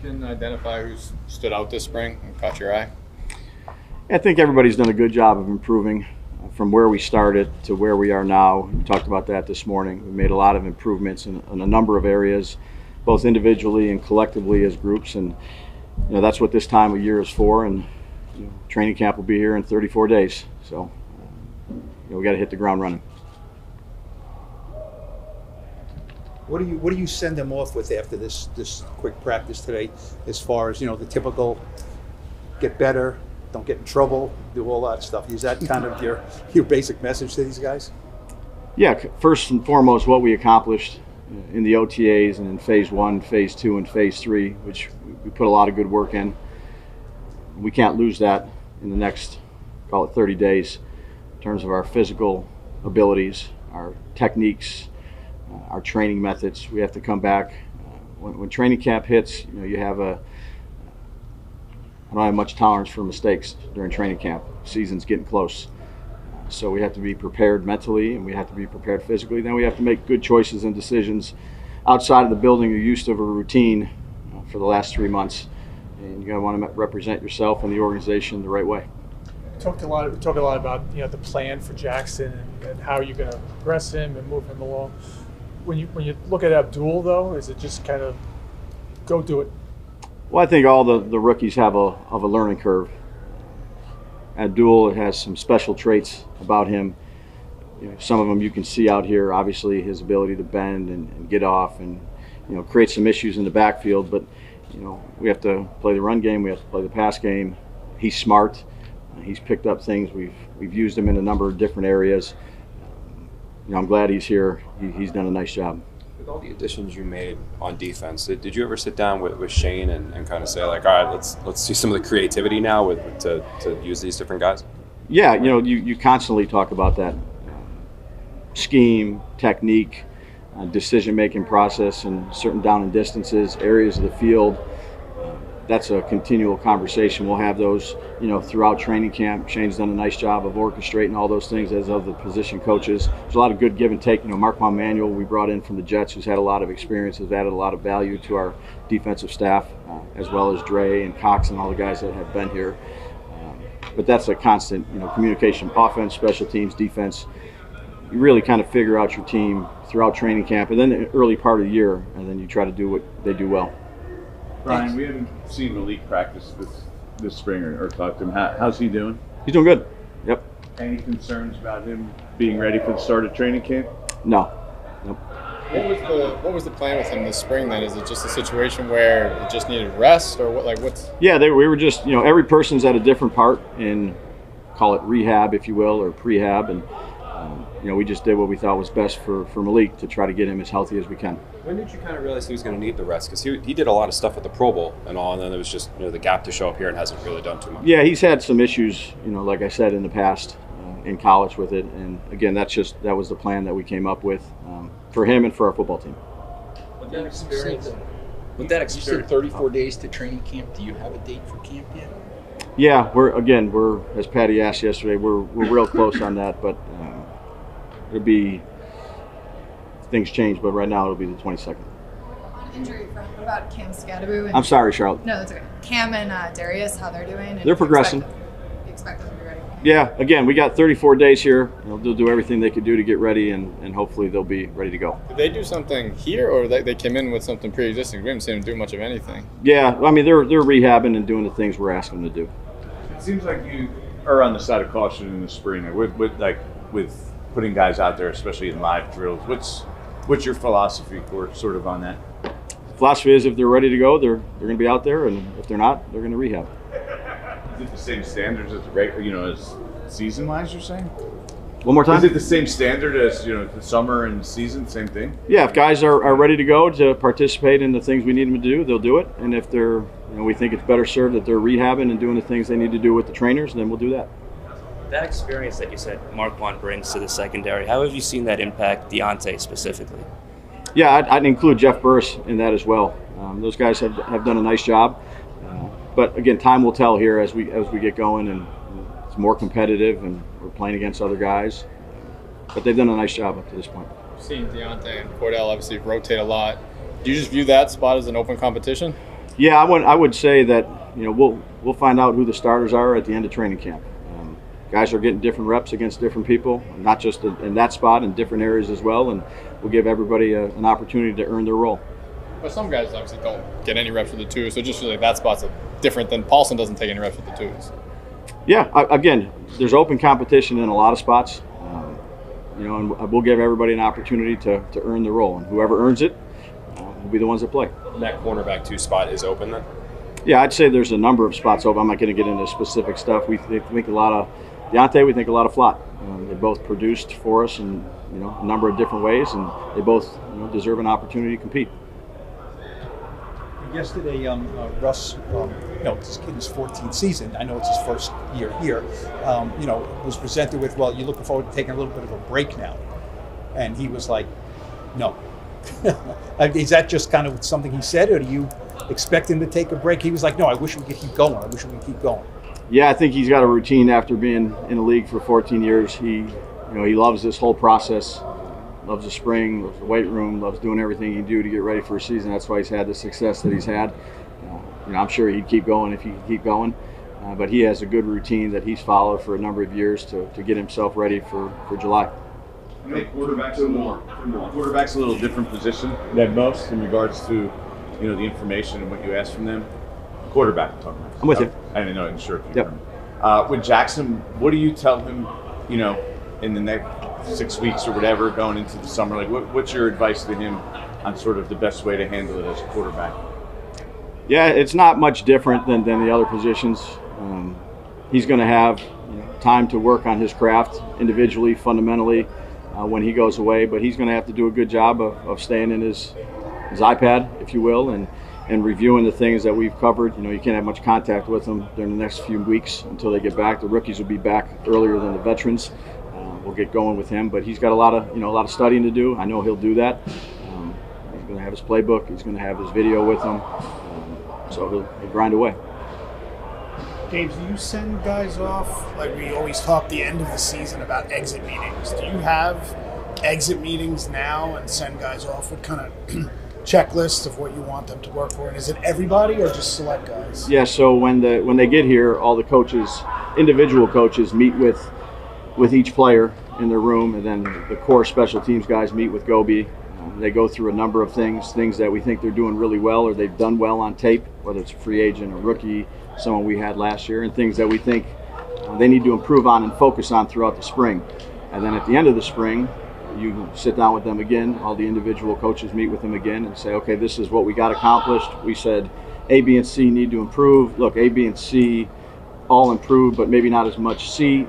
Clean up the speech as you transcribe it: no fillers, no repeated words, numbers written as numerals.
can identify who's stood out this spring and caught your eye? I think everybody's done a good job of improving from where we started to where we are now. We talked about that this morning. We made a lot of improvements in a number of areas, both individually and collectively as groups, and that's what this time of year is for. And training camp will be here in 34 days, so we got to hit the ground running. What do you send them off with after this quick practice today, as far as the typical get better, don't get in trouble, do all that stuff? Is that kind of your basic message to these guys? Yeah, first and foremost, what we accomplished in the OTAs and in phase 1, phase 2, and phase 3, which we put a lot of good work in. We can't lose that in the next, call it 30 days, in terms of our physical abilities, our techniques, our training methods. We have to come back. When training camp hits, you have I don't have much tolerance for mistakes during training camp. Season's getting close. So we have to be prepared mentally, and we have to be prepared physically. Then we have to make good choices and decisions outside of the building. You're used to a routine for the last 3 months, and you're going to want to represent yourself and the organization the right way. We talk a lot about the plan for Jackson and how you're going to progress him and move him along. When you look at Abdul, though, is it just kind of go do it? Well, I think all the rookies have a learning curve. Abdul has some special traits about him. Some of them you can see out here. Obviously, his ability to bend and get off and create some issues in the backfield. But we have to play the run game. We have to play the pass game. He's smart. He's picked up things. We've used him in a number of different areas. I'm glad he's here. He's done a nice job. With all the additions you made on defense, did you ever sit down with Shane and kind of say, like, all right, let's see some of the creativity now to use these different guys? Yeah, you constantly talk about that scheme, technique, decision-making process, and certain down and distances, areas of the field. That's a continual conversation. We'll have those, throughout training camp. Shane's done a nice job of orchestrating all those things, as of the position coaches. There's a lot of good give and take. Marquand Manuel, we brought in from the Jets, who's had a lot of experience, has added a lot of value to our defensive staff, as well as Dre and Cox and all the guys that have been here. But that's a constant, communication, offense, special teams, defense. You really kind of figure out your team throughout training camp, and then the early part of the year, and then you try to do what they do well. Brian, we haven't seen Malik practice this spring or talk to him. How's he doing? He's doing good. Yep. Any concerns about him being ready for the start of training camp? No. Nope. What was the plan with him this spring then? Is it just a situation where it just needed rest, or what? What's? Yeah, we were just every person's at a different part in, call it rehab, if you will, or prehab, and we just did what we thought was best for Malik to try to get him as healthy as we can. When did you kind of realize he was going to need the rest? Because he did a lot of stuff at the Pro Bowl and all, and then there was just the gap to show up here and hasn't really done too much. Yeah, he's had some issues, like I said, in the past in college with it, and again, that was the plan that we came up with for him and for our football team. With that experience, you said 34 days to training camp. Do you have a date for camp yet? Yeah, we're as Patty asked yesterday, we're real close on that, but it'll be. Things change, but right now it'll be the 22nd. On injury front, what about Cam Scadaboo? I'm sorry, Charlotte. No, that's okay. Cam and Darius, how they're doing? They're progressing. You expect them to be ready? Yeah, again, we got 34 days here. They'll do everything they could do to get ready, and hopefully they'll be ready to go. Did they do something here, or they came in with something pre-existing? We haven't seen them do much of anything. Yeah, I mean, they're rehabbing and doing the things we're asking them to do. It seems like you are on the side of caution in the spring with putting guys out there, especially in live drills. What's your philosophy sort of on that? Philosophy is if they're ready to go, they're going to be out there, and if they're not, they're going to rehab. Is it the same standards as the regular, as season-wise? You're saying? One more time. Is it the same standard as the summer and the season? Same thing. Yeah, if guys are ready to go to participate in the things we need them to do, they'll do it. And if they're, we think it's better served that they're rehabbing and doing the things they need to do with the trainers, then we'll do that. That experience that you said Marquand brings to the secondary, how have you seen that impact Deontay specifically? Yeah, I'd include Jeff Burris in that as well. Those guys have done a nice job. But again, time will tell here as we get going, and it's more competitive, and we're playing against other guys. But they've done a nice job up to this point. We've seen Deontay and Cordell obviously rotate a lot. Do you just view that spot as an open competition? Yeah, I would say that we'll find out who the starters are at the end of training camp. Guys are getting different reps against different people, not just in that spot, in different areas as well, and we'll give everybody an opportunity to earn their role. But some guys obviously don't get any reps with the twos, so just like that spot's different than Paulson doesn't take any reps with the twos. Yeah, again, there's open competition in a lot of spots, and we'll give everybody an opportunity to earn the role, and whoever earns it will be the ones that play. And that cornerback 2 spot is open then? Yeah, I'd say there's a number of spots open. I'm not going to get into specific stuff. We think a lot of Deontay, we think a lot of Flott. They both produced for us in a number of different ways, and they both deserve an opportunity to compete. Yesterday, Russ, this kid is 14th season. I know it's his first year here. Was presented with, well, you're looking forward to taking a little bit of a break now, and he was like, no. Is that just kind of something he said, or do you expect him to take a break? He was like, no, I wish we could keep going. I wish we could keep going. Yeah, I think he's got a routine after being in the league for 14 years. He loves this whole process. Loves the spring, loves the weight room, loves doing everything he can do to get ready for a season. That's why he's had the success that he's had. I'm sure he'd keep going if he could keep going. But he has a good routine that he's followed for a number of years to get himself ready for July. I know quarterback's a little different position than most in regards to the information and what you ask from them. Quarterback, I'm talking about. I'm with you. I didn't know. I'm sure. Yep. With Jackson, what do you tell him? In the next 6 weeks or whatever, going into the summer, like what's your advice to him on sort of the best way to handle it as a quarterback? Yeah, it's not much different than the other positions. He's going to have time to work on his craft individually, fundamentally, when he goes away, but he's going to have to do a good job of staying in his iPad, if you will, and reviewing the things that we've covered. You can't have much contact with them during the next few weeks until they get back. The rookies will be back earlier than the veterans. We'll get going with him, but he's got a lot of studying to do. I know he'll do that. He's going to have his playbook. He's going to have his video with him. So he'll grind away. Dave, do you send guys off, like we always talk the end of the season about exit meetings? Do you have exit meetings now and send guys off with kind of checklists of what you want them to work for? And is it everybody or just select guys? Yeah, so when they get here, all the coaches, individual coaches, meet with each player in their room, and then the core special teams guys meet with Gobi. They go through a number of things that we think they're doing really well or they've done well on tape, whether it's a free agent, a rookie, someone we had last year, and things that we think they need to improve on and focus on throughout the spring. And then at the end of the spring, you sit down with them again, all the individual coaches meet with them again and say, okay, this is what we got accomplished. We said A, B, and C need to improve. Look, A, B, and C all improved, but maybe not as much C.